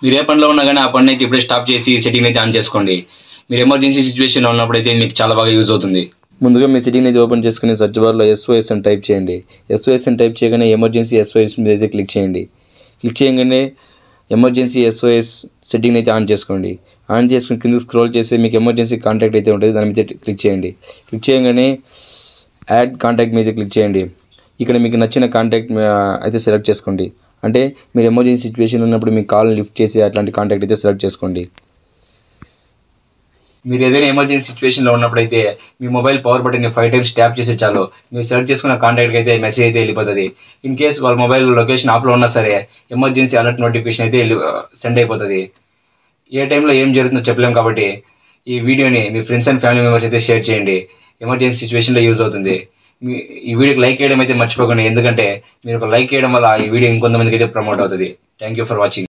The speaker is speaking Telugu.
మీరు ఏ పనిలో ఉన్నా కానీ ఆ పని అయితే ఇప్పుడే స్టాప్ చేసి సెట్టింగ్ అయితే ఆన్ చేసుకోండి. మీరు ఎమర్జెన్సీ సిచ్యువేషన్లో ఉన్నప్పుడైతే మీకు చాలా బాగా యూజ్ అవుతుంది. ముందుగా మీ సెట్టింగ్ అయితే ఓపెన్ చేసుకుని సెర్చ్ బార్లో SOS అని టైప్ చేయండి. SOS అని టైప్ చేయగానే ఎమర్జెన్సీ SOS మీద అయితే క్లిక్ చేయండి. క్లిక్ చేయగానే ఎమర్జెన్సీ SOS సెట్టింగ్ అయితే ఆన్ చేసుకోండి. ఆన్ చేసుకుని కింద స్క్రోల్ చేసి మీకు ఎమర్జెన్సీ కాంటాక్ట్ అయితే ఉంటుంది, దాని మీద క్లిక్ చేయండి. క్లిక్ చేయగానే యాడ్ కాంటాక్ట్ మీద క్లిక్ చేయండి. ఇక్కడ మీకు నచ్చిన కాంటాక్ట్ అయితే సెలెక్ట్ చేసుకోండి. అంటే మీరు ఎమర్జెన్సీ సిచ్యువేషన్ ఉన్నప్పుడు మీ కాల్ లిఫ్ట్ చేసి అట్లాంటి కాంటాక్ట్ అయితే సెలెక్ట్ చేసుకోండి. మీరు ఏదైనా ఎమర్జెన్సీ సిచ్యువేషన్లో ఉన్నప్పుడైతే మీ మొబైల్ పవర్ బటన్ని 5 times ట్యాప్ చేస్తే చాలు మీరు సెలెక్ట్ చేసుకున్న కాంటాక్ట్కి అయితే మెసేజ్ అయితే వెళ్ళిపోతుంది. ఇన్ కేస్ వాళ్ళ మొబైల్ లొకేషన్ ఆఫ్లో ఉన్నా సరే ఎమర్జెన్సీ అలర్ట్ నోటిఫికేషన్ అయితే సెండ్ అయిపోతుంది. ఏ టైంలో ఏం జరుగుతుందో చెప్పలేము కాబట్టి ఈ వీడియోని మీ ఫ్రెండ్స్ అండ్ ఫ్యామిలీ మెంబర్స్ అయితే షేర్ చేయండి. ఎమర్జెన్సీ సిచ్యువేషన్లో యూజ్ అవుతుంది. ఈ వీడియోకి లైక్ చేయడం అయితే మర్చిపోకండి, ఎందుకంటే మీరు ఒక లైక్ చేయడం వల్ల ఈ వీడియో ఇంకొంతమందికి అయితే ప్రమోట్ అవుతుంది. Thank you for watching.